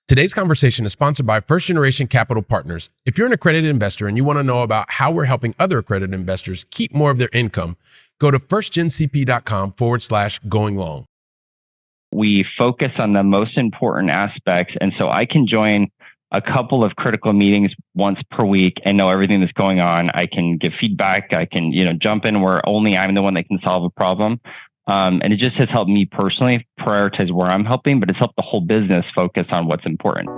Today's conversation is sponsored by First Generation Capital Partners. If you're an accredited investor and you want to know about how we're helping other accredited investors keep more of their income, go to firstgencp.com/going long. We focus on the most important aspects. And so I can join a couple of critical meetings once per week and know everything that's going on. I can give feedback. I can, jump in where only I'm the one that can solve a problem. And it just has helped me personally prioritize where I'm helping, but it's helped the whole business focus on what's important.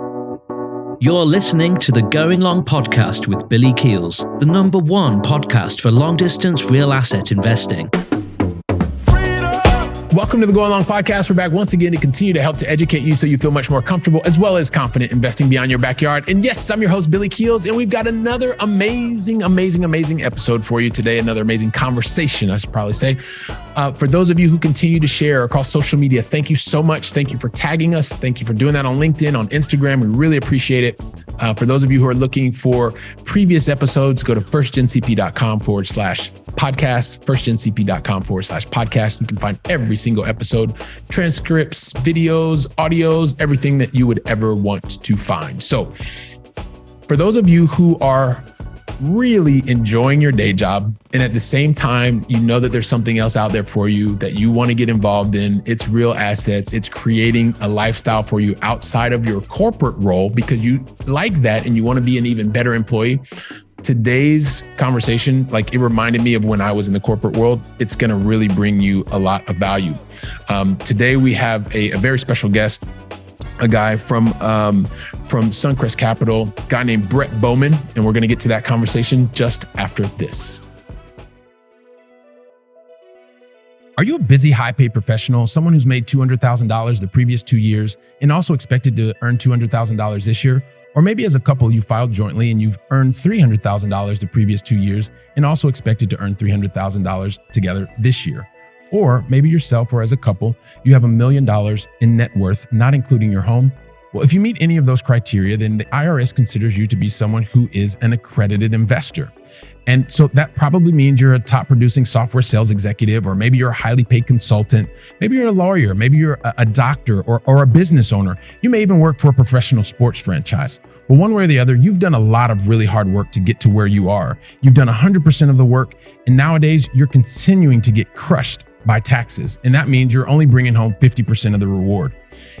You're listening to the Going Long podcast with Billy Keels, the #1 podcast for long-distance real asset investing. Welcome to the Going Long podcast. We're back once again to continue to help to educate you so you feel much more comfortable as well as confident investing beyond your backyard. And yes, I'm your host, Billy Keels, and we've got another amazing episode for you today. Another amazing conversation, I should probably say. For those of you who continue to share across social media, thank you so much. Thank you for tagging us. Thank you for doing that on LinkedIn, on Instagram. We really appreciate it. For those of you who are looking for previous episodes, go to firstgencp.com/podcast, firstgencp.com/podcast. You can find every single episode, transcripts, videos, audios, everything that you would ever want to find. So for those of you who are really enjoying your day job, and at the same time, you know that there's something else out there for you that you want to get involved in, it's real assets, it's creating a lifestyle for you outside of your corporate role because you like that and you want to be an even better employee. Today's conversation, it reminded me of when I was in the corporate world. It's going to really bring you a lot of value. Today, we have a very special guest, a guy from Suncrest Capital, a guy named Brett Bowman, and we're going to get to that conversation just after this. Are you a busy, high-paid professional, someone who's made $200,000 the previous 2 years and also expected to earn $200,000 this year? Or maybe as a couple, you filed jointly and you've earned $300,000 the previous 2 years and also expected to earn $300,000 together this year. Or maybe yourself or as a couple, you have $1 million in net worth, not including your home. Well, if you meet any of those criteria, then the IRS considers you to be someone who is an accredited investor. And so that probably means you're a top producing software sales executive, or maybe you're a highly paid consultant. Maybe you're a lawyer, maybe you're a doctor or a business owner. You may even work for a professional sports franchise. Well, one way or the other, you've done a lot of really hard work to get to where you are. You've done 100% of the work. And nowadays you're continuing to get crushed by taxes. And that means you're only bringing home 50% of the reward.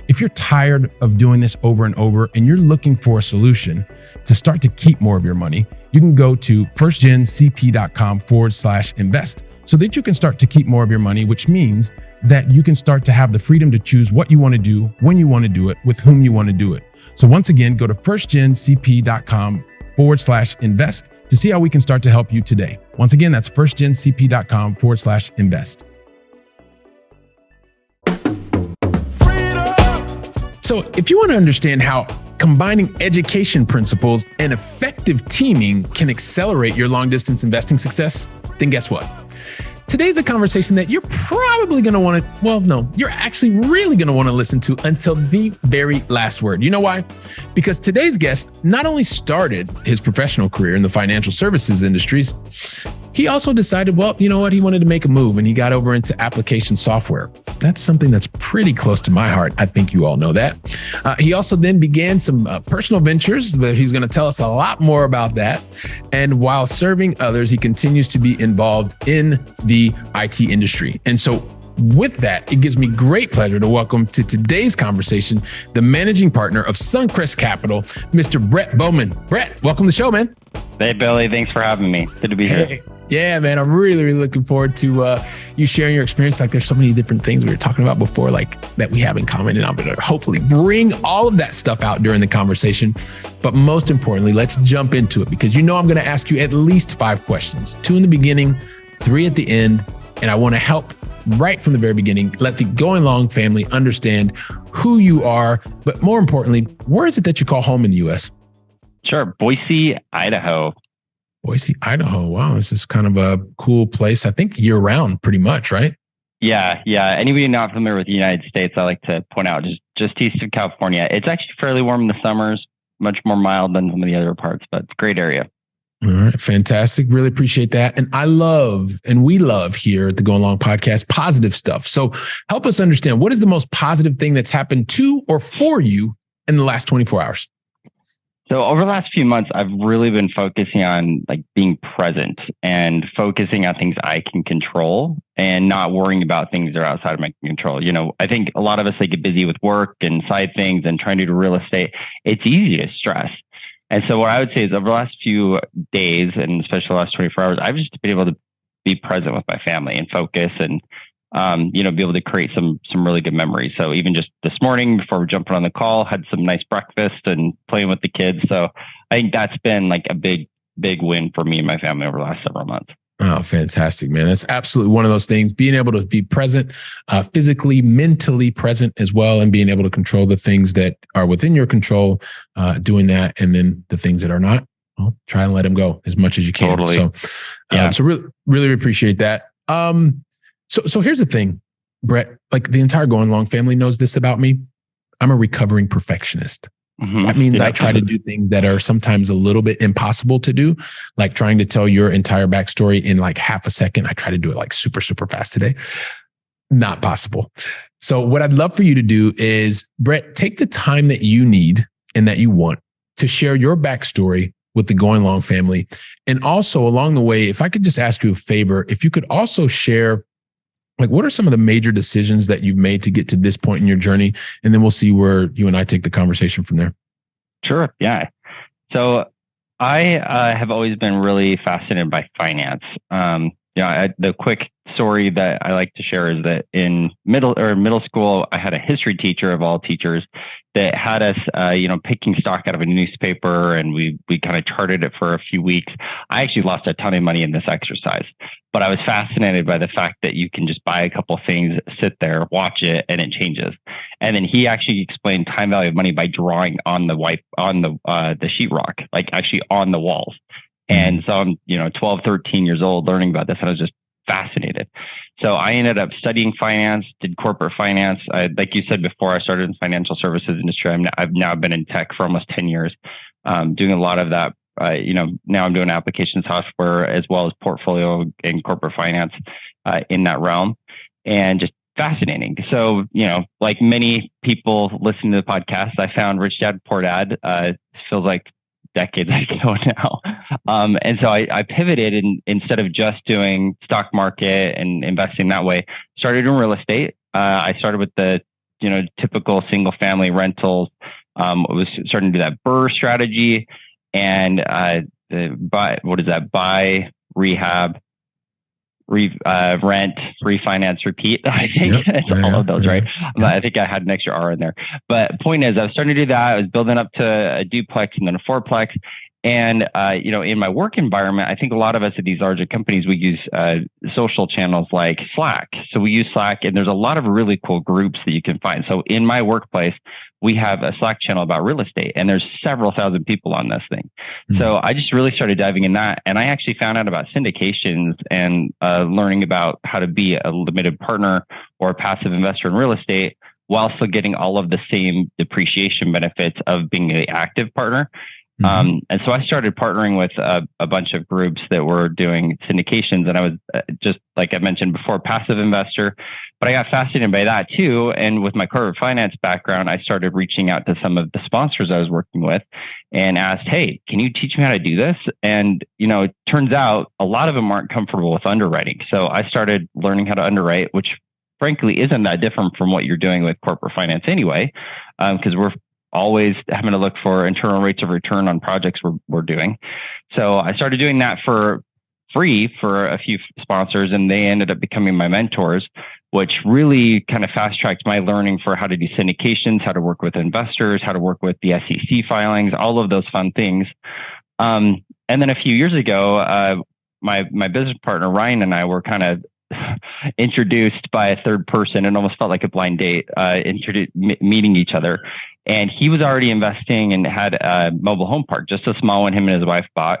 If you're tired of doing this over and over and you're looking for a solution to start to keep more of your money, you can go to firstgencp.com/invest so that you can start to keep more of your money, which means that you can start to have the freedom to choose what you want to do, when you want to do it, with whom you want to do it. So once again, go to firstgencp.com/invest to see how we can start to help you today. Once again, that's firstgencp.com/invest. So if you want to understand how combining education principles and effective teaming can accelerate your long-distance investing success, then guess what? Today's a conversation that you're probably going to want to, you're actually really going to want to listen to until the very last word. You know why? Because today's guest not only started his professional career in the financial services industries, he also decided, he wanted to make a move and he got over into application software. That's something that's pretty close to my heart. I think you all know that. He also then began some personal ventures, but he's going to tell us a lot more about that. And while serving others, he continues to be involved in the IT industry. And so with that, it gives me great pleasure to welcome to today's conversation, the managing partner of Suncrest Capital, Mr. Brett Bowman. Brett, welcome to the show, man. Hey, Billy. Thanks for having me. Good to be here. Yeah, man. I'm really looking forward to you sharing your experience. There's so many different things we were talking about before, that we have in common. And I'm going to hopefully bring all of that stuff out during the conversation. But most importantly, let's jump into it because I'm going to ask you at least 5 questions, 2 in the beginning, 3 at the end. And I want to help right from the very beginning, let the Going Long family understand who you are, but more importantly, where is it that you call home in the U.S.? Sure. Boise, Idaho. Boise, Idaho. Wow. This is kind of a cool place. I think year round pretty much, right? Yeah. Anybody not familiar with the United States, I like to point out just east of California. It's actually fairly warm in the summers, much more mild than some of the other parts, but it's a great area. All right. Fantastic. Really appreciate that. And we love here at the Going Long podcast, positive stuff. So help us understand, what is the most positive thing that's happened to or for you in the last 24 hours? So over the last few months, I've really been focusing on like being present and focusing on things I can control and not worrying about things that are outside of my control. You know, I think a lot of us, they get busy with work and side things and trying to do real estate. It's easy to stress. And so what I would say is over the last few days, and especially the last 24 hours, I've just been able to be present with my family and focus and be able to create some really good memories. So even just this morning before we're jumping on the call, had some nice breakfast and playing with the kids. So I think that's been like a big win for me and my family over the last several months. Oh, fantastic, man. That's absolutely one of those things, being able to be present, physically, mentally present as well, and being able to control the things that are within your control, doing that. And then the things that are not, well, try and let them go as much as you can. Totally. So, so really appreciate that. So here's the thing, Brett, like the entire Going Long family knows this about me. I'm a recovering perfectionist. Mm-hmm. That means I try to do things that are sometimes a little bit impossible to do, like trying to tell your entire backstory in like half a second. I try to do it like super fast today. Not possible. So what I'd love for you to do is, Brett, take the time that you need and that you want to share your backstory with the Going Long family. And also along the way, if I could just ask you a favor, if you could also share, like, what are some of the major decisions that you've made to get to this point in your journey? And then we'll see where you and I take the conversation from there. Sure. Yeah. So I have always been really fascinated by finance. The quick story that I like to share is that in middle school, I had a history teacher of all teachers that had us, picking stock out of a newspaper, and we kind of charted it for a few weeks. I actually lost a ton of money in this exercise, but I was fascinated by the fact that you can just buy a couple of things, sit there, watch it, and it changes. And then he actually explained time value of money by drawing on the sheetrock, like actually on the walls. And so I'm, 12, 13 years old learning about this, and I was just fascinated. So I ended up studying finance, did corporate finance. Like you said before, I started in the financial services industry. I've now been in tech for almost 10 years, doing a lot of that. Now I'm doing application software as well as portfolio and corporate finance in that realm, and just fascinating. So, like many people listening to the podcast, I found Rich Dad Poor Dad. Feels like decades ago now. And so I pivoted, and instead of just doing stock market and investing that way, started doing real estate. I started with the, typical single family rentals. Was starting to do that BRRRR strategy and buy, rehab, rent, refinance, repeat. I think all of those, right? I think I had an extra R in there. But point is, I was starting to do that. I was building up to a duplex and then a fourplex. And, in my work environment, I think a lot of us at these larger companies, we use social channels like Slack. So we use Slack, and there's a lot of really cool groups that you can find. So in my workplace, we have a Slack channel about real estate, and there's several thousand people on this thing. Mm-hmm. So I just really started diving in that. And I actually found out about syndications and learning about how to be a limited partner or a passive investor in real estate while still getting all of the same depreciation benefits of being an active partner. Mm-hmm. And so I started partnering with a bunch of groups that were doing syndications, and I was just, like I mentioned before, passive investor, but I got fascinated by that too. And with my corporate finance background, I started reaching out to some of the sponsors I was working with and asked, hey, can you teach me how to do this? And, it turns out a lot of them aren't comfortable with underwriting. So I started learning how to underwrite, which frankly isn't that different from what you're doing with corporate finance anyway, because we're always having to look for internal rates of return on projects we're doing. So I started doing that for free for a few sponsors, and they ended up becoming my mentors, which really kind of fast-tracked my learning for how to do syndications, how to work with investors, how to work with the SEC filings, all of those fun things. And then a few years ago, my business partner, Ryan, and I were kind of introduced by a third person. It almost felt like a blind date, meeting each other. And he was already investing and had a mobile home park, just a small one him and his wife bought.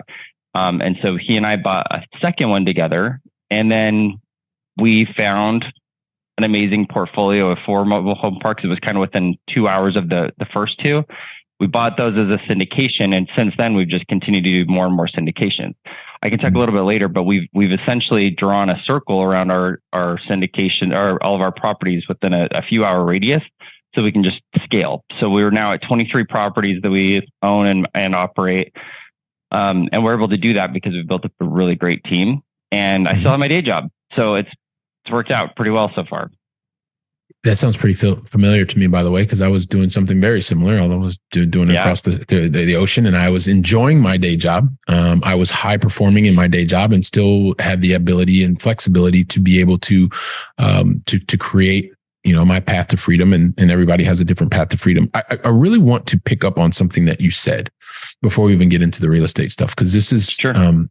And so he and I bought a second one together. And then we found an amazing portfolio of 4 mobile home parks. It was kind of within 2 hours of the first 2. We bought those as a syndication. And since then, we've just continued to do more and more syndications. I can talk a little bit later, but we've essentially drawn a circle around our syndication, or all of our properties within a few hour radius so we can just scale. So we're now at 23 properties that we own and operate. And we're able to do that because we've built up a really great team, and I still have my day job. So it's worked out pretty well so far. That sounds pretty familiar to me, by the way, because I was doing something very similar, although I was doing it across the ocean, and I was enjoying my day job. I was high performing in my day job and still had the ability and flexibility to be able to create, my path to freedom, and everybody has a different path to freedom. I really want to pick up on something that you said before we even get into the real estate stuff, because this is,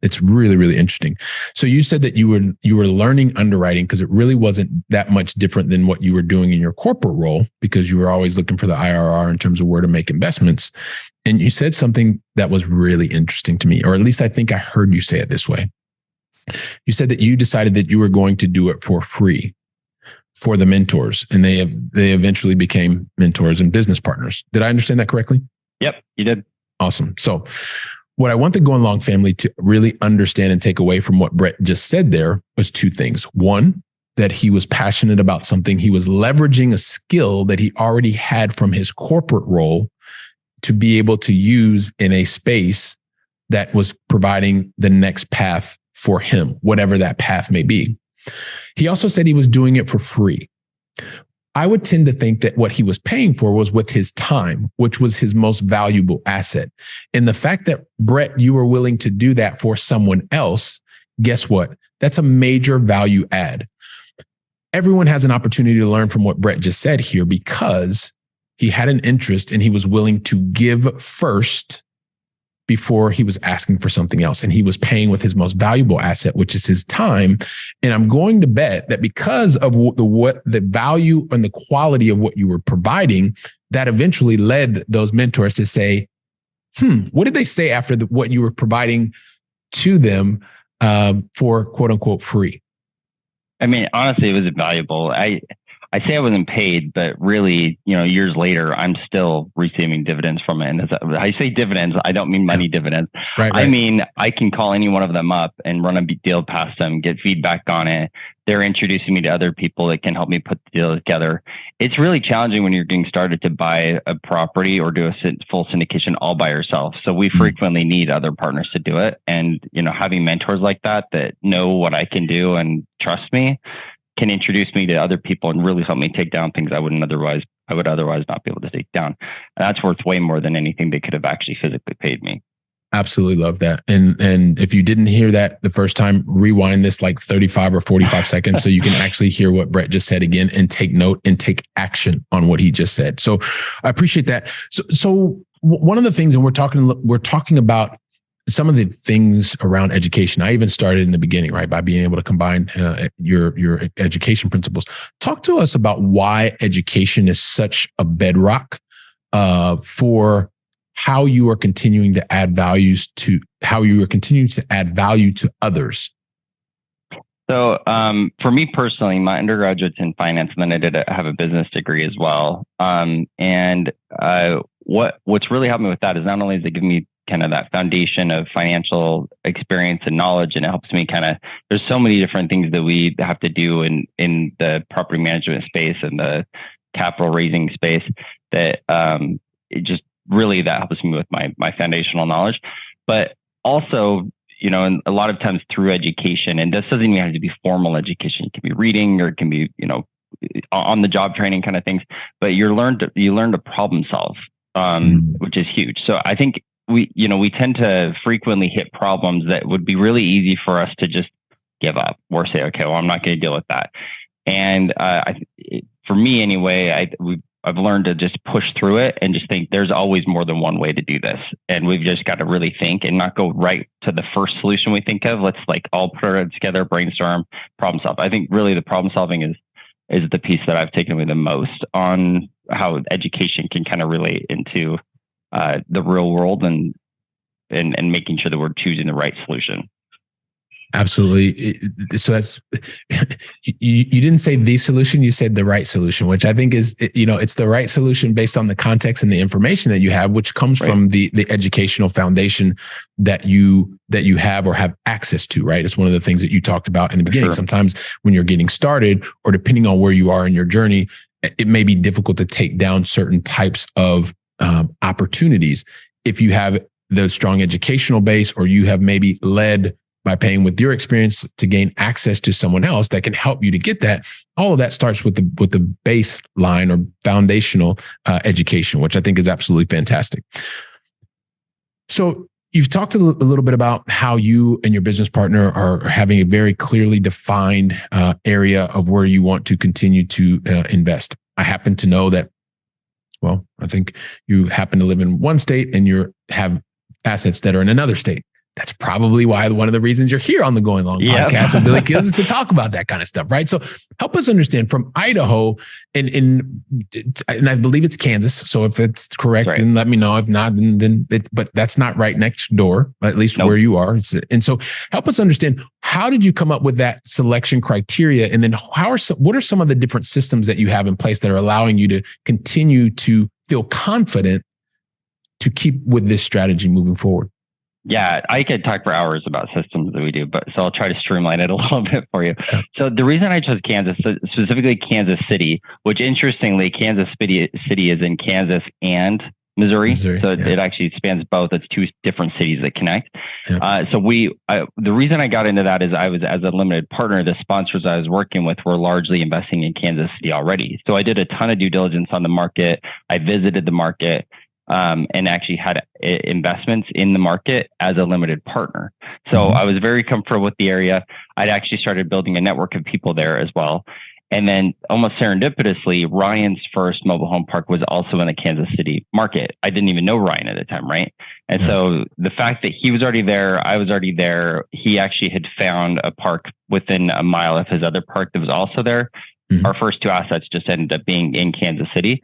it's really, really interesting. So you said that you were learning underwriting because it really wasn't that much different than what you were doing in your corporate role, because you were always looking for the IRR in terms of where to make investments. And you said something that was really interesting to me, or at least I think I heard you say it this way. You said that you decided that you were going to do it for free for the mentors, and they eventually became mentors and business partners. Did I understand that correctly? Yep, you did. Awesome. So what I want the Going Long family to really understand and take away from what Brett just said there was two things. One, that he was passionate about something. He was leveraging a skill that he already had from his corporate role to be able to use in a space that was providing the next path for him, whatever that path may be. He also said he was doing it for free. I would tend to think that what he was paying for was with his time, which was his most valuable asset. And the fact that, Brett, you were willing to do that for someone else, guess what? That's a major value add. Everyone has an opportunity to learn from what Brett just said here, because he had an interest and he was willing to give first before he was asking for something else. And he was paying with his most valuable asset, which is his time. And I'm going to bet that because of the value and the quality of what you were providing, that eventually led those mentors to say, what did they say after what you were providing to them for quote unquote free? I mean, honestly, it was invaluable. I say I wasn't paid, but really, years later, I'm still receiving dividends from it. And as I say dividends, I don't mean money dividends. Right. I mean, I can call any one of them up and run a deal past them, get feedback on it. They're introducing me to other people that can help me put the deal together. It's really challenging when you're getting started to buy a property or do a full syndication all by yourself. So we frequently need other partners to do it. And, having mentors like that know what I can do and trust me can introduce me to other people and really help me take down things I would otherwise not be able to take down. And that's worth way more than anything they could have actually physically paid me. Absolutely love that. And if you didn't hear that the first time, rewind this like 35 or 45 seconds so you can actually hear what Brett just said again and take note and take action on what he just said. So I appreciate that. So one of the things, and we're talking about some of the things around education. I even started in the beginning, right, by being able to combine your education principles. Talk to us about why education is such a bedrock for how you are continuing to add value to others. So for me personally, my undergraduate's in finance, and then I did have a business degree as well. And what's really helped me with that is not only does it give me kind of that foundation of financial experience and knowledge, and it helps me there's so many different things that we have to do in the property management space and the capital raising space that it just really that helps me with my foundational knowledge. But also, and a lot of times through education, and this doesn't even have to be formal education. It can be reading, or it can be, on the job training kind of things, but you learn to problem solve, which is huge. So I think we tend to frequently hit problems that would be really easy for us to just give up or say, okay, well, I'm not going to deal with that. And for me anyway, I've learned to just push through it and just think there's always more than one way to do this. And we've just got to really think and not go right to the first solution we think of. Let's all put it together, brainstorm, problem solve. I think really the problem solving is the piece that I've taken away the most on how education can kind of relate into the real world and making sure that we're choosing the right solution. Absolutely. So that's, you didn't say the solution, you said the right solution, which I think is, it's the right solution based on the context and the information that you have, which comes from the educational foundation that you have or have access to, right? It's one of the things that you talked about in the beginning. Sure. Sometimes when you're getting started, or depending on where you are in your journey, it may be difficult to take down certain types of opportunities if you have the strong educational base, or you have maybe led by paying with your experience to gain access to someone else that can help you to get that. All of that starts with the baseline or foundational education, which I think is absolutely fantastic. So you've talked a little bit about how you and your business partner are having a very clearly defined area of where you want to continue to invest. I happen to know that, well, I think you happen to live in one state and you have assets that are in another state. That's probably why one of the reasons you're here on the Going Long podcast with Billy Keels is to talk about that kind of stuff, right? So help us understand from Idaho and I believe it's Kansas. So if it's correct, then let me know. If not, then but that's not right next door, at least where you are. And so help us understand, how did you come up with that selection criteria? And then what are some of the different systems that you have in place that are allowing you to continue to feel confident to keep with this strategy moving forward? Yeah, I could talk for hours about systems that we do, so I'll try to streamline it a little bit for you. Yeah. So the reason I chose Kansas, specifically Kansas City, which interestingly, Kansas City is in Kansas and Missouri. So it actually spans both. It's two different cities that connect. Yeah. The reason I got into that is as a limited partner, the sponsors I was working with were largely investing in Kansas City already. So I did a ton of due diligence on the market. I visited the market. And actually had investments in the market as a limited partner. So I was very comfortable with the area. I'd actually started building a network of people there as well. And then almost serendipitously, Ryan's first mobile home park was also in the Kansas City market. I didn't even know Ryan at the time, right? And so the fact that he was already there, I was already there, he actually had found a park within a mile of his other park that was also there. Our first two assets just ended up being in Kansas City.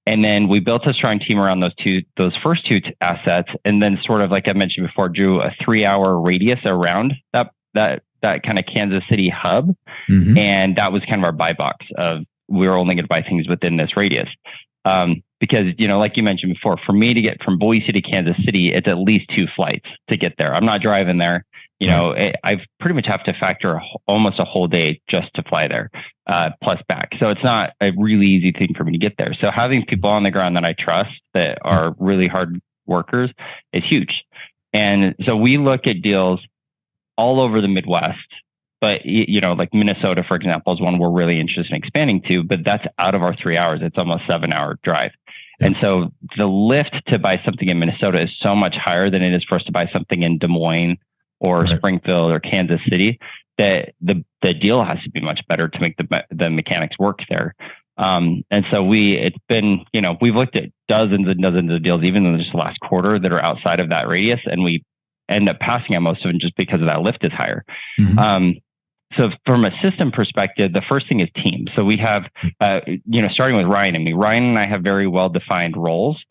And then we built a strong team around those first two assets. And then sort of like I mentioned before, drew a 3-hour radius around that kind of Kansas City hub. And that was kind of our buy box of, we were only going to buy things within this radius. Because, like you mentioned before, for me to get from Boise to Kansas City, it's at least 2 flights to get there. I'm not driving there. I pretty much have to factor almost a whole day just to fly there, plus back. So it's not a really easy thing for me to get there. So having people on the ground that I trust that are really hard workers is huge. And so we look at deals all over the Midwest, but like Minnesota, for example, is one we're really interested in expanding to, but that's out of our 3 hours. It's almost 7-hour drive. And so the lift to buy something in Minnesota is so much higher than it is for us to buy something in Des Moines or Springfield or Kansas City, that the deal has to be much better to make the mechanics work there. And so we've looked at dozens and dozens of deals, even in just the last quarter, that are outside of that radius, and we end up passing on most of them just because of that lift is higher. So from a system perspective, the first thing is team. So we have, starting with Ryan and me, Ryan and I have very well-defined roles.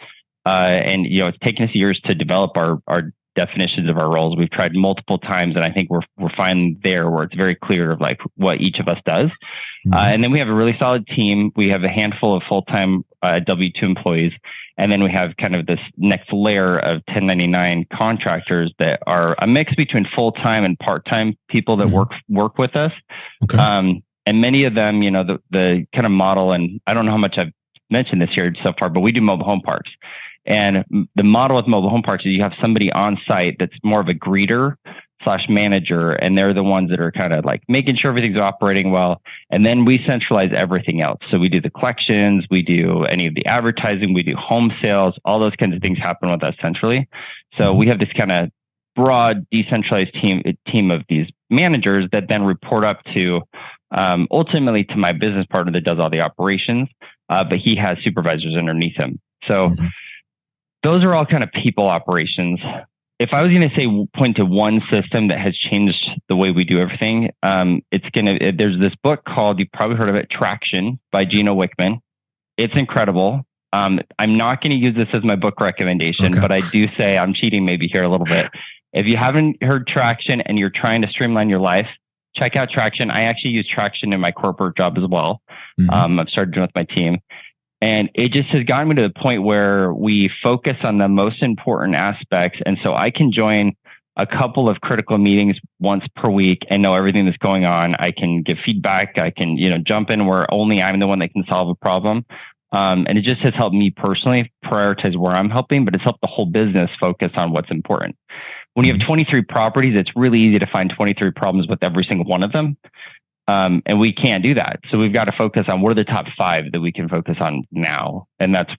And it's taken us years to develop our definitions of our roles. We've tried multiple times, and I think we're fine there, where it's very clear of like what each of us does. And then we have a really solid team. We have a handful of full-time W-2 employees. And then we have kind of this next layer of 1099 contractors that are a mix between full-time and part-time people that work with us. And many of them, the kind of model, and I don't know how much I've mentioned this here so far, but we do mobile home parks. And the model with mobile home parks is you have somebody on site that's more of a greeter / manager, and they're the ones that are kind of like making sure everything's operating well. And then we centralize everything else. So we do the collections, we do any of the advertising, we do home sales, all those kinds of things happen with us centrally. So we have this kind of broad decentralized team of these managers that then report up to ultimately to my business partner that does all the operations, but he has supervisors underneath him. So those are all kind of people operations. If I was going to point to one system that has changed the way we do everything, there's this book called, you've probably heard of it, Traction by Gino Wickman. It's incredible. I'm not going to use this as my book recommendation, but I do say I'm cheating maybe here a little bit. If you haven't heard Traction and you're trying to streamline your life, check out Traction. I actually use Traction in my corporate job as well. I've started doing it with my team. And it just has gotten me to the point where we focus on the most important aspects. And so I can join a couple of critical meetings once per week and know everything that's going on. I can give feedback. I can, jump in where only I'm the one that can solve a problem. And it just has helped me personally prioritize where I'm helping, but it's helped the whole business focus on what's important. When you have 23 properties, it's really easy to find 23 problems with every single one of them. And we can't do that. So we've got to focus on what are the top 5 that we can focus on now. And that's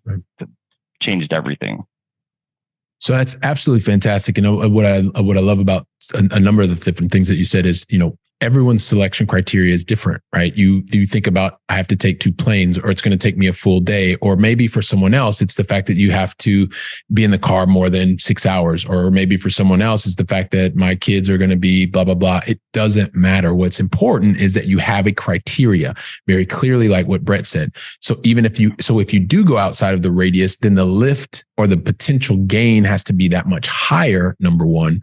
changed everything. So that's absolutely fantastic. And what I love about a number of the different things that you said is, everyone's selection criteria is different, right? You think about, I have to take 2 planes, or it's going to take me a full day, or maybe for someone else, it's the fact that you have to be in the car more than 6 hours, or maybe for someone else, it's the fact that my kids are going to be blah, blah, blah. It doesn't matter. What's important is that you have a criteria very clearly, like what Brett said. So if you do go outside of the radius, then the lift or the potential gain has to be that much higher, number one.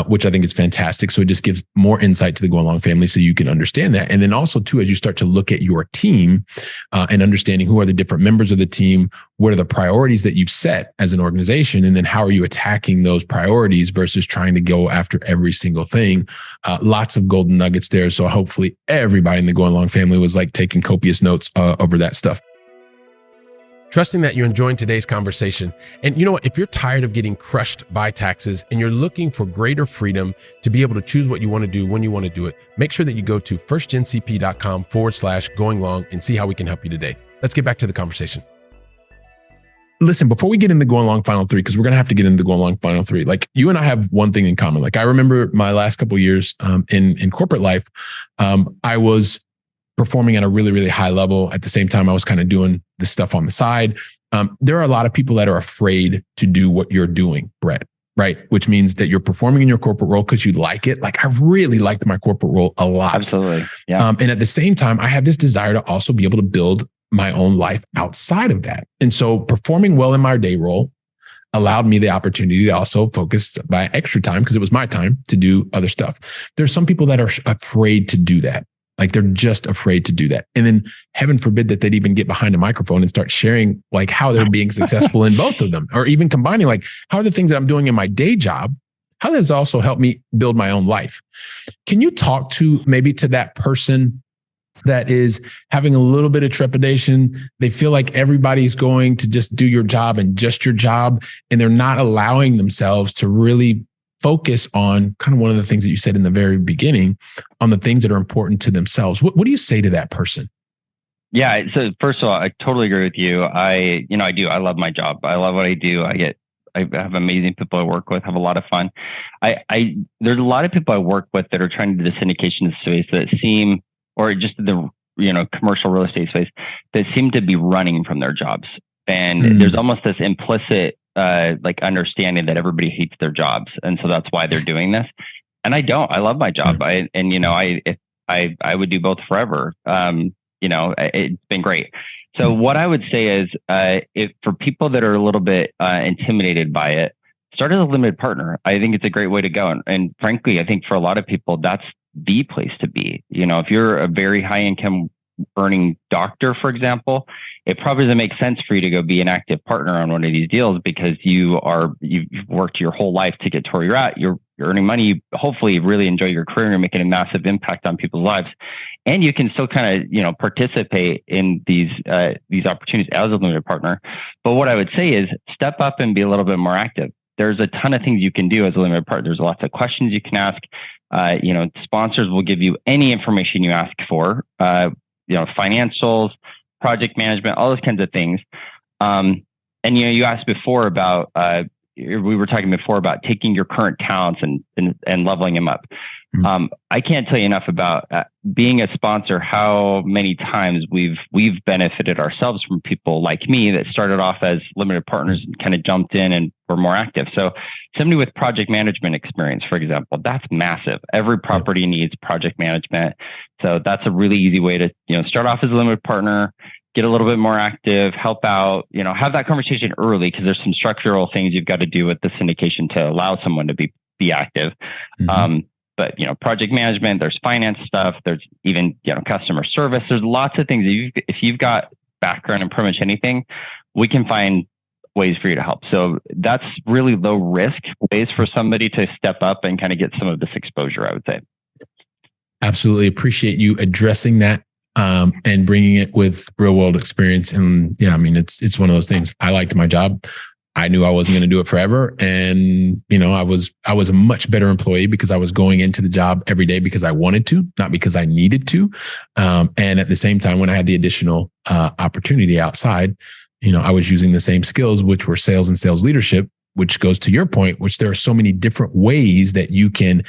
Which I think is fantastic. So it just gives more insight to the Going Long family so you can understand that. And then also too, as you start to look at your team and understanding who are the different members of the team, what are the priorities that you've set as an organization, and then how are you attacking those priorities versus trying to go after every single thing. Lots of golden nuggets there. So hopefully everybody in the Going Long family was like taking copious notes over that stuff. Trusting that you're enjoying today's conversation. And you know what? If you're tired of getting crushed by taxes and you're looking for greater freedom to be able to choose what you want to do when you want to do it, make sure that you go to firstgencp.com/going-long and see how we can help you today. Let's get back to the conversation. Listen, before we get into the Going Long Final 3, because we're going to have to get into the Going Long Final 3, like you and I have one thing in common. Like I remember my last couple of years in corporate life, I was performing at a really, really high level. At the same time, I was kind of doing this stuff on the side. There are a lot of people that are afraid to do what you're doing, Brett, right? Which means that you're performing in your corporate role because you like it. Like I really liked my corporate role a lot. Absolutely. Yeah. And at the same time, I had this desire to also be able to build my own life outside of that. And so performing well in my day role allowed me the opportunity to also focus by extra time, because it was my time to do other stuff. There's some people that are afraid to do that. Like they're just afraid to do that. And then heaven forbid that they'd even get behind a microphone and start sharing like how they're being successful in both of them, or even combining like how are the things that I'm doing in my day job, how does also help me build my own life? Can you talk to maybe to that person that is having a little bit of trepidation? They feel like everybody's going to just do your job and just your job, and they're not allowing themselves to really focus on kind of one of the things that you said in the very beginning, on the things that are important to themselves. What do you say to that person? Yeah. So first of all, I totally agree with you. I do. I love my job. I love what I do. I have amazing people I work with, have a lot of fun. There's a lot of people I work with that are trying to do the syndication space that seem, or just the, commercial real estate space that seem to be running from their jobs. And there's almost this implicit like understanding that everybody hates their jobs, and so that's why they're doing this. And I don't. I love my job. I would do both forever. It's been great. So what I would say is, if for people that are a little bit intimidated by it, start as a limited partner. I think it's a great way to go. And frankly, I think for a lot of people, that's the place to be. If you're a very high income earning doctor, for example, it probably doesn't make sense for you to go be an active partner on one of these deals, because you've worked your whole life to get to where you're at. You're earning money. You hopefully really enjoy your career and you're making a massive impact on people's lives. And you can still kind of, participate in these opportunities as a limited partner. But what I would say is step up and be a little bit more active. There's a ton of things you can do as a limited partner. There's lots of questions you can ask. Sponsors will give you any information you ask for, financials, project management, all those kinds of things. And you asked before about, we were talking before about taking your current talents and leveling them up. I can't tell you enough about being a sponsor, how many times we've benefited ourselves from people like me that started off as limited partners and kind of jumped in and were more active. So somebody with project management experience, for example, that's massive. Every property needs project management. So that's a really easy way to, start off as a limited partner, get a little bit more active, help out, have that conversation early, because there's some structural things you've got to do with the syndication to allow someone to be active. But, project management, there's finance stuff, there's even, customer service. There's lots of things. If you've got background in pretty much anything, we can find ways for you to help. So that's really low risk ways for somebody to step up and kind of get some of this exposure, I would say. Absolutely appreciate you addressing that and bringing it with real world experience. And yeah, I mean, it's one of those things. I liked my job. I knew I wasn't going to do it forever. And, you know, I was a much better employee because I was going into the job every day because I wanted to, not because I needed to. And at the same time, when I had the additional opportunity outside, you know, I was using the same skills, which were sales and sales leadership, which goes to your point, which there are so many different ways that you can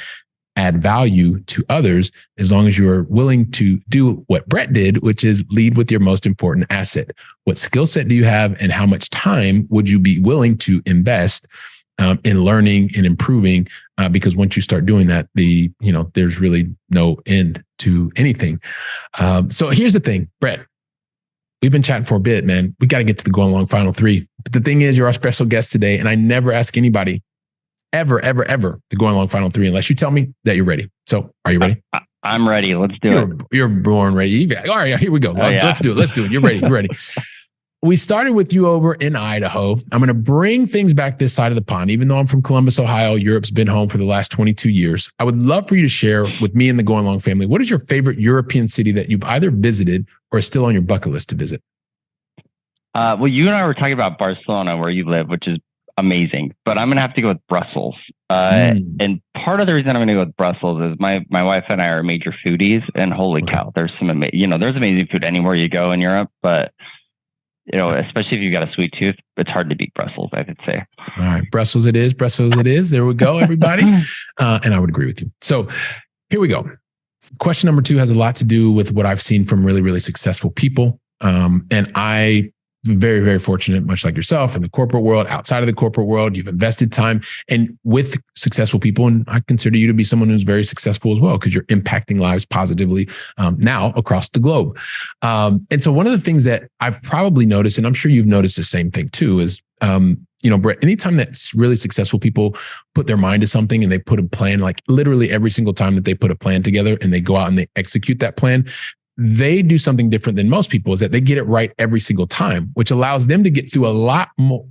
add value to others as long as you're willing to do what Brett did, which is lead with your most important asset. What skill set do you have and how much time would you be willing to invest in learning and improving? Because once you start doing that, there's really no end to anything. So here's the thing, Brett, we've been chatting for a bit, man. We got to get to the going long final three. But the thing is, you're our special guest today, and I never ask anybody ever the going long final three unless you tell me that you're ready. So are you ready? I'm ready. Let's do it. You're born ready. All right, here we go. Let's do it. You're ready. You're ready. We started with you over in Idaho. I'm going to bring things back this side of the pond. Even though I'm from Columbus, Ohio, Europe's been home for the last 22 years. I would love for you to share with me and the Going Long family, what is your favorite European city that you've either visited or is still on your bucket list to visit? Well, you and I were talking about Barcelona, where you live, which is amazing, but I'm going to have to go with Brussels. And part of the reason I'm going to go with Brussels is my wife and I are major foodies, and holy cow, there's there's amazing food anywhere you go in Europe, but especially if you've got a sweet tooth, it's hard to beat Brussels, I would say. All right. Brussels it is. There we go, everybody. And I would agree with you. So here we go. Question number 2 has a lot to do with what I've seen from really, really successful people. And I very, very fortunate, much like yourself in the corporate world, outside of the corporate world, you've invested time and with successful people. And I consider you to be someone who's very successful as well, because you're impacting lives positively now across the globe. And so one of the things that I've probably noticed, and I'm sure you've noticed the same thing too, is, Brett, anytime that really successful people put their mind to something and they put a plan, like literally every single time that they put a plan together and they go out and they execute that plan, they do something different than most people, is that they get it right every single time, which allows them to get through a lot more.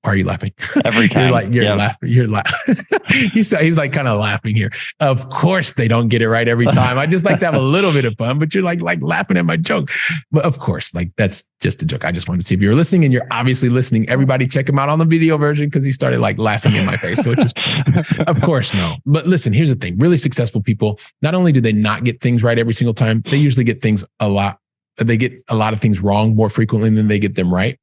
Why are you laughing? Every time. You're laughing. You're laughing. He's like kind of laughing here. Of course they don't get it right every time. I just like to have a little bit of fun, but you're like laughing at my joke. But of course, that's just a joke. I just wanted to see if you were listening, and you're obviously listening. Everybody check him out on the video version, because he started laughing in my face. So it's just, of course, no. But listen, here's the thing. Really successful people, not only do they not get things right every single time, they usually get things they get a lot of things wrong more frequently than they get them right.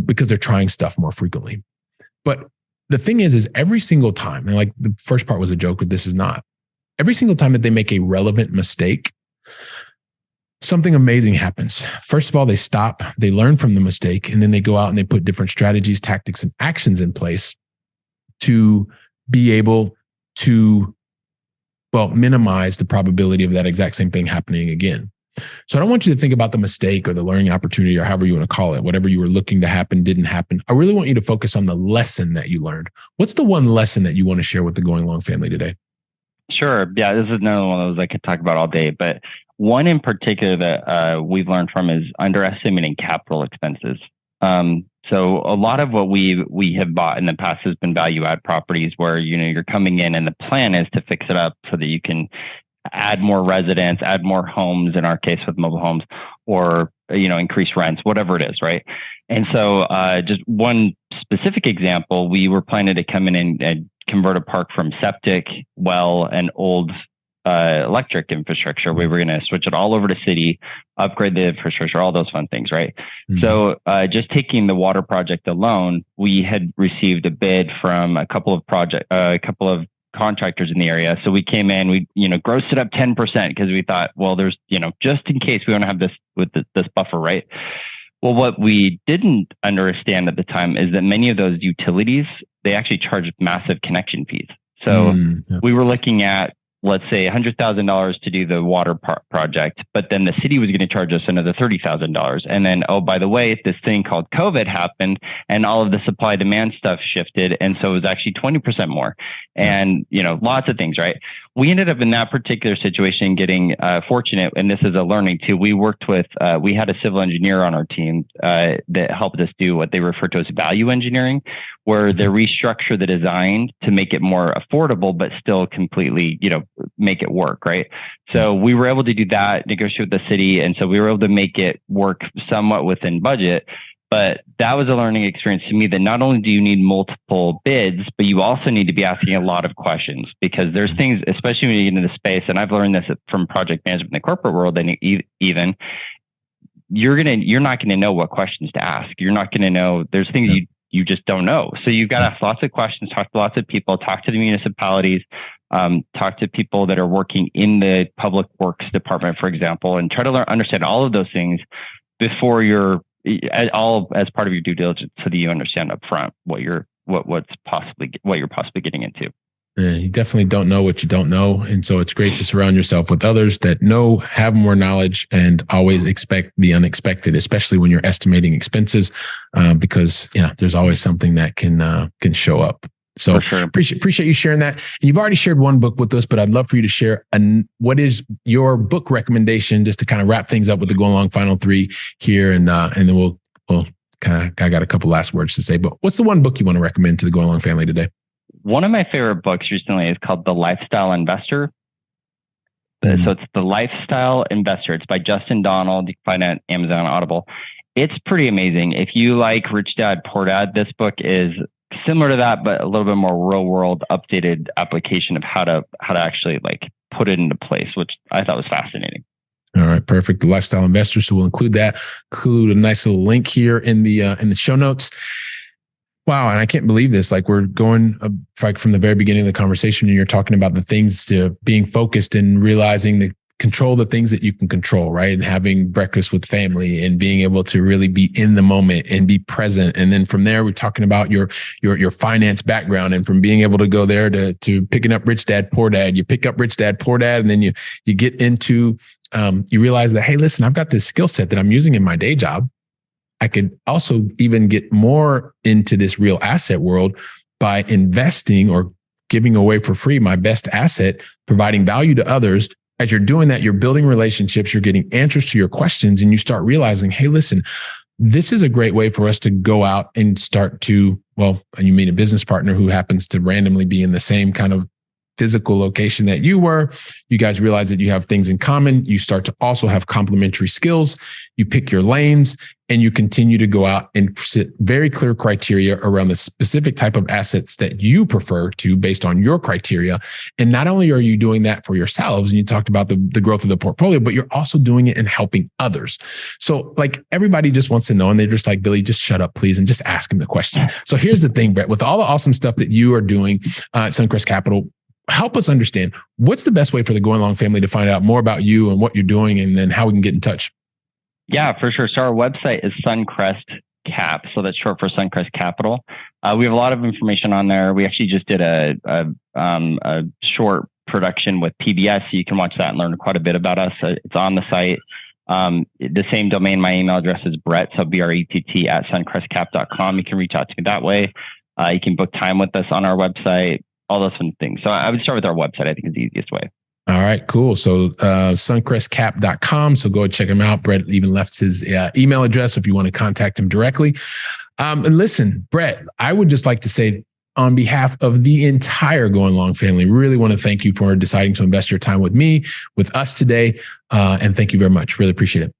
Because they're trying stuff more frequently. But the thing is every single time, and the first part was a joke, but this is not. Every single time that they make a relevant mistake, something amazing happens. First of all, they stop, they learn from the mistake, and then they go out and they put different strategies, tactics, and actions in place to be able to, minimize the probability of that exact same thing happening again. So I don't want you to think about the mistake or the learning opportunity, or however you want to call it, whatever you were looking to happen didn't happen. I really want you to focus on the lesson that you learned. What's the one lesson that you want to share with the Going Long family today? Sure. Yeah, this is another one of those I could talk about all day, but one in particular that we've learned from is underestimating capital expenses. So a lot of what we have bought in the past has been value add properties where, you're coming in and the plan is to fix it up so that you can add more residents, add more homes, in our case with mobile homes, or, increase rents, whatever it is, right? And so just one specific example, we were planning to come in and convert a park from septic, well, and old electric infrastructure. We were going to switch it all over to city, upgrade the infrastructure, all those fun things, right? Mm-hmm. So just taking the water project alone, we had received a bid from a couple of contractors in the area. So we came in, we, grossed it up 10% because we thought, well, there's, just in case we want to have this with this buffer, right? Well, what we didn't understand at the time is that many of those utilities, they actually charge massive connection fees. So we were looking at let's say $100,000 to do the water project, but then the city was going to charge us another $30,000. And then, oh, by the way, this thing called COVID happened and all of the supply demand stuff shifted. And so it was actually 20% more and, lots of things, right? We ended up in that particular situation getting fortunate. And this is a learning too. We worked with, we had a civil engineer on our team that helped us do what they refer to as value engineering, where they restructure the design to make it more affordable, but still completely, make it work, right? So we were able to do that, negotiate with the city. And so we were able to make it work somewhat within budget. But that was a learning experience to me that not only do you need multiple bids, but you also need to be asking a lot of questions, because there's things, especially when you get into the space, and I've learned this from project management in the corporate world, and even you're not going to know what questions to ask. You're not going to know. There's things you just don't know. So you've got to ask lots of questions, talk to lots of people, talk to the municipalities, talk to people that are working in the public works department, for example, and try to understand all of those things before you're all as part of your due diligence, so that you understand up front what you're possibly getting into. You definitely don't know what you don't know. And so it's great to surround yourself with others that have more knowledge, and always expect the unexpected, especially when you're estimating expenses, because there's always something that can show up. So sure. Appreciate you sharing that. And you've already shared one book with us, but I'd love for you to share what is your book recommendation, just to kind of wrap things up with the Going Long final three here. And then we'll I got a couple last words to say, but what's the one book you want to recommend to the Going Long family today? One of my favorite books recently is called The Lifestyle Investor. So it's The Lifestyle Investor. It's by Justin Donald. You can find it on Amazon Audible. It's pretty amazing. If you like Rich Dad, Poor Dad, this book is similar to that, but a little bit more real world updated application of how to actually put it into place, which I thought was fascinating. All right, perfect. The Lifestyle Investor. So we'll include a nice little link here in the show notes. Wow. And I can't believe this. We're going from the very beginning of the conversation, and you're talking about the things to being focused and realizing the control the things that you can control, right? And having breakfast with family and being able to really be in the moment and be present. And then from there, we're talking about your finance background, and from being able to go there to picking up Rich Dad, Poor Dad. You pick up Rich Dad, Poor Dad, and then you get into, you realize that, hey, listen, I've got this skill set that I'm using in my day job. I could also even get more into this real asset world by investing or giving away for free my best asset, providing value to others. As you're doing that, you're building relationships, you're getting answers to your questions, and you start realizing, hey, listen, this is a great way for us to go out and start to, you meet a business partner who happens to randomly be in the same kind of physical location that you were. You guys realize that you have things in common. You start to also have complementary skills. You pick your lanes, and you continue to go out and set very clear criteria around the specific type of assets that you prefer to based on your criteria. And not only are you doing that for yourselves, and you talked about the growth of the portfolio, but you're also doing it and helping others. So everybody just wants to know, and they're just like, Billy, just shut up, please, and just ask him the question. So here's the thing, Brett, with all the awesome stuff that you are doing at Suncrest Capital, help us understand what's the best way for the Going Long family to find out more about you and what you're doing, and then how we can get in touch. Yeah, for sure. So our website is Suncrest Cap. So that's short for Suncrest Capital. We have a lot of information on there. We actually just did a short production with PBS. So you can watch that and learn quite a bit about us. It's on the site. The same domain, my email address is Brett, so BRETT at suncrestcap.com. You can reach out to me that way. You can book time with us on our website, all those fun things. So I would start with our website. I think is the easiest way. All right, cool. So suncrestcap.com. So go check him out. Brett even left his email address if you want to contact him directly. And listen, Brett, I would just like to say on behalf of the entire Going Long family, really want to thank you for deciding to invest your time with me, with us today. And thank you very much. Really appreciate it.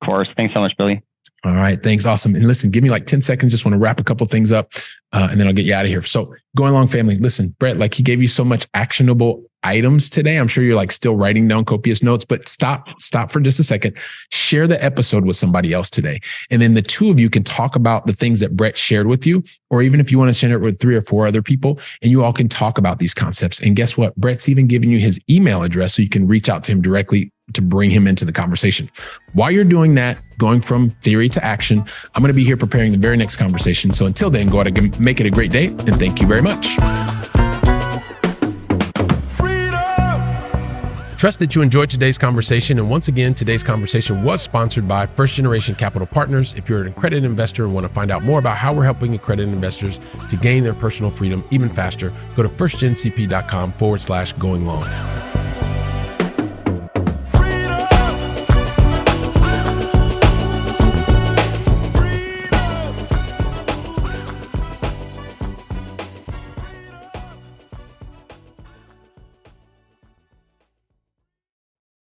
Of course. Thanks so much, Billy. All right. Thanks. Awesome. And listen, give me 10 seconds. Just want to wrap a couple things up and then I'll get you out of here. So Going Long family, listen, Brett, he gave you so much actionable items today. I'm sure you're still writing down copious notes, but stop for just a second. Share the episode with somebody else today. And then the two of you can talk about the things that Brett shared with you, or even if you want to share it with 3 or 4 other people, and you all can talk about these concepts. And guess what? Brett's even giving you his email address so you can reach out to him directly to bring him into the conversation. While you're doing that, going from theory to action, I'm going to be here preparing the very next conversation. So until then, go out and make it a great day. And thank you very much. Freedom! trust that you enjoyed today's conversation. And once again, today's conversation was sponsored by First Generation Capital Partners. If you're an accredited investor and want to find out more about how we're helping accredited investors to gain their personal freedom even faster, go to firstgencp.com/going long.